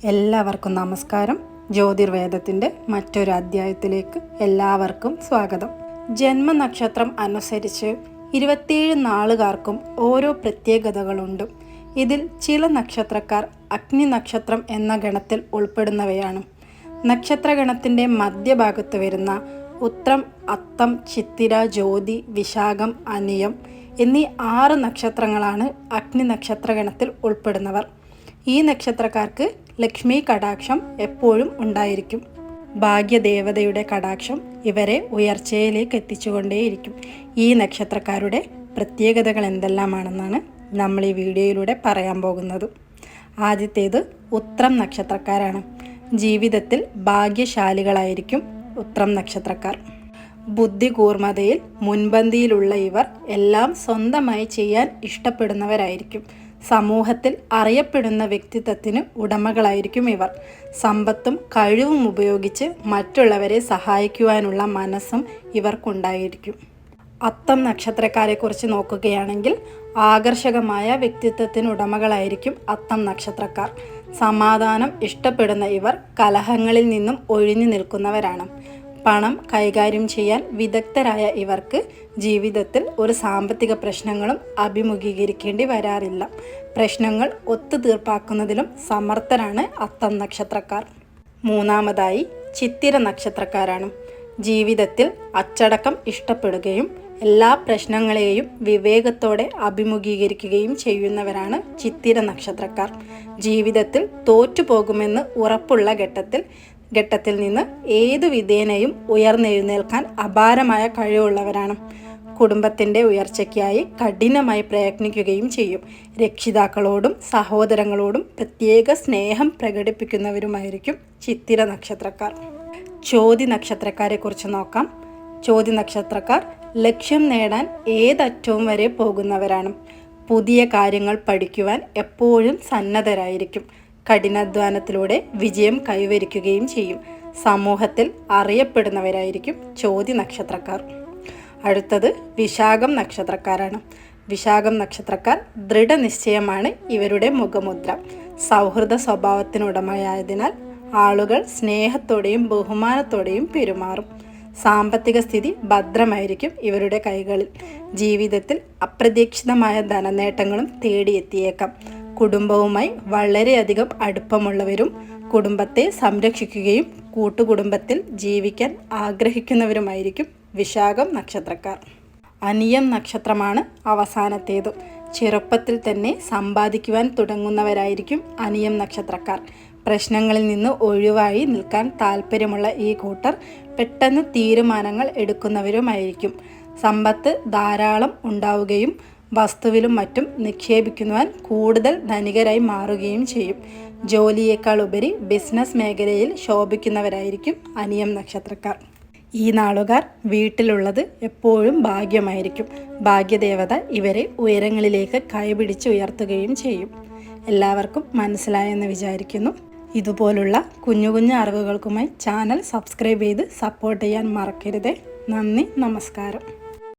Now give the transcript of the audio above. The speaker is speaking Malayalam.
എല്ലാവർക്കും നമസ്കാരം. ജ്യോതിർവേദത്തിൻ്റെ മറ്റൊരു അധ്യായത്തിലേക്ക് എല്ലാവർക്കും സ്വാഗതം. ജന്മനക്ഷത്രം അനുസരിച്ച് 27 നാളുകാർക്കും ഓരോ പ്രത്യേകതകളുണ്ട്. ഇതിൽ ചില നക്ഷത്രക്കാർ അഗ്നി നക്ഷത്രം എന്ന ഗണത്തിൽ ഉൾപ്പെടുന്നവയാണ്. നക്ഷത്രഗണത്തിൻ്റെ മധ്യഭാഗത്ത് വരുന്ന ഉത്രം, അത്തം, ചിത്തിര, ജ്യോതി, വിശാഖം, അനിയം എന്നീ 6 നക്ഷത്രങ്ങളാണ് അഗ്നി നക്ഷത്രഗണത്തിൽ ഉൾപ്പെടുന്നവർ. ഈ നക്ഷത്രക്കാർക്ക് ലക്ഷ്മി കടാക്ഷം എപ്പോഴും ഉണ്ടായിരിക്കും. ഭാഗ്യദേവതയുടെ കടാക്ഷം ഇവരെ ഉയർച്ചയിലേക്ക് എത്തിച്ചുകൊണ്ടേയിരിക്കും. ഈ നക്ഷത്രക്കാരുടെ പ്രത്യേകതകൾ എന്തെല്ലാമാണെന്നാണ് നമ്മൾ ഈ വീഡിയോയിലൂടെ പറയാൻ പോകുന്നത്. ആദ്യത്തേത് ഉത്രം നക്ഷത്രക്കാരാണ്. ജീവിതത്തിൽ ഭാഗ്യശാലികളായിരിക്കും ഉത്രം നക്ഷത്രക്കാർ. ബുദ്ധി കൂർമ്മതയിൽ മുൻപന്തിയിലുള്ള ഇവർ എല്ലാം സ്വന്തമായി ചെയ്യാൻ ഇഷ്ടപ്പെടുന്നവരായിരിക്കും. സമൂഹത്തിൽ അറിയപ്പെടുന്ന വ്യക്തിത്വത്തിന് ഉടമകളായിരിക്കും ഇവർ. സമ്പത്തും കഴിവും ഉപയോഗിച്ച് മറ്റുള്ളവരെ സഹായിക്കുവാനുള്ള മനസ്സും ഇവർക്കുണ്ടായിരിക്കും. അത്തം നക്ഷത്രക്കാരെക്കുറിച്ച് നോക്കുകയാണെങ്കിൽ ആകർഷകമായ വ്യക്തിത്വത്തിന് ഉടമകളായിരിക്കും അത്തം നക്ഷത്രക്കാർ. സമാധാനം ഇഷ്ടപ്പെടുന്ന ഇവർ കലഹങ്ങളിൽ നിന്നും ഒഴിഞ്ഞു നിൽക്കുന്നവരാണ്. പണം കൈകാര്യം ചെയ്യാൻ വിദഗ്ധരായ ഇവർക്ക് ജീവിതത്തിൽ ഒരു സാമ്പത്തിക പ്രശ്നങ്ങളും അഭിമുഖീകരിക്കേണ്ടി വരാറില്ല. പ്രശ്നങ്ങൾ ഒത്തുതീർപ്പാക്കുന്നതിലും സമർത്ഥരാണ് അത്തം നക്ഷത്രക്കാർ. മൂന്നാമതായി ചിത്തിര നക്ഷത്രക്കാരാണ്. ജീവിതത്തിൽ അച്ചടക്കം ഇഷ്ടപ്പെടുകയും എല്ലാ പ്രശ്നങ്ങളെയും വിവേകത്തോടെ അഭിമുഖീകരിക്കുകയും ചെയ്യുന്നവരാണ് ചിത്തിര നക്ഷത്രക്കാർ. ജീവിതത്തിൽ തോറ്റുപോകുമെന്ന് ഉറപ്പുള്ള ഘട്ടത്തിൽ നിന്ന് ഏതു വിധേനയും ഉയർന്നെഴുന്നേൽക്കാൻ അപാരമായ കഴിവുള്ളവരാണ്. കുടുംബത്തിൻ്റെ ഉയർച്ചയ്ക്കായി കഠിനമായി പ്രയത്നിക്കുകയും ചെയ്യും. രക്ഷിതാക്കളോടും സഹോദരങ്ങളോടും പ്രത്യേക സ്നേഹം പ്രകടിപ്പിക്കുന്നവരുമായിരിക്കും ചിത്തിര നക്ഷത്രക്കാർ. ചോതി നക്ഷത്രക്കാരെക്കുറിച്ച് നോക്കാം. ചോതി നക്ഷത്രക്കാർ ലക്ഷ്യം നേടാൻ ഏതറ്റവും വരെ പോകുന്നവരാണ്. പുതിയ കാര്യങ്ങൾ പഠിക്കുവാൻ എപ്പോഴും സന്നദ്ധരായിരിക്കും. കഠിനാധ്വാനത്തിലൂടെ വിജയം കൈവരിക്കുകയും ചെയ്യും. സമൂഹത്തിൽ അറിയപ്പെടുന്നവരായിരിക്കും ചോതി നക്ഷത്രക്കാർ. അടുത്തത് വിശാഖം നക്ഷത്രക്കാരാണ്. വിശാഖം നക്ഷത്രക്കാർ ദൃഢനിശ്ചയമാണ് ഇവരുടെ മുഖമുദ്ര. സൗഹൃദ സ്വഭാവത്തിനുടമയായതിനാൽ ആളുകൾ സ്നേഹത്തോടെയും ബഹുമാനത്തോടെയും പെരുമാറും. സാമ്പത്തിക സ്ഥിതി ഭദ്രമായിരിക്കും ഇവരുടെ കൈകളിൽ. ജീവിതത്തിൽ അപ്രതീക്ഷിതമായ ധനനേട്ടങ്ങളും തേടിയെത്തിയേക്കാം. കുടുംബവുമായി വളരെയധികം അടുപ്പമുള്ളവരും കുടുംബത്തെ സംരക്ഷിക്കുകയും കൂട്ടുകുടുംബത്തിൽ ജീവിക്കാൻ ആഗ്രഹിക്കുന്നവരുമായിരിക്കും വിശാഖം നക്ഷത്രക്കാർ. അനിയം നക്ഷത്രമാണ് അവസാനത്തേത്. ചെറുപ്പത്തിൽ തന്നെ സമ്പാദിക്കുവാൻ തുടങ്ങുന്നവരായിരിക്കും അനിയം നക്ഷത്രക്കാർ. പ്രശ്നങ്ങളിൽ നിന്ന് ഒഴിവായി നിൽക്കാൻ താല്പര്യമുള്ള ഈ കൂട്ടർ പെട്ടെന്ന് തീരുമാനങ്ങൾ എടുക്കുന്നവരുമായിരിക്കും. സമ്പത്ത് ധാരാളം ഉണ്ടാവുകയും വസ്തുവിലും മറ്റും നിക്ഷേപിക്കുവാൻ കൂടുതൽ ധനികരായി മാറുകയും ചെയ്യും. ജോലിയേക്കാൾ ഉപരി ബിസിനസ് മേഖലയിൽ ശോഭിക്കുന്നവരായിരിക്കും അനിയം നക്ഷത്രക്കാർ. ഈ നാളുകാർ വീട്ടിലുള്ളത് എപ്പോഴും ഭാഗ്യമായിരിക്കും. ഭാഗ്യദേവത ഇവരെ ഉയരങ്ങളിലേക്ക് കൈപിടിച്ച് ഉയർത്തുകയും ചെയ്യും. എല്ലാവർക്കും മനസ്സിലായെന്ന് വിചാരിക്കുന്നു. ഇതുപോലുള്ള കുഞ്ഞു കുഞ്ഞു അറിവുകൾക്കുമായി ചാനൽ സബ്സ്ക്രൈബ് ചെയ്ത് സപ്പോർട്ട് ചെയ്യാൻ മറക്കരുത്. നന്ദി, നമസ്കാരം.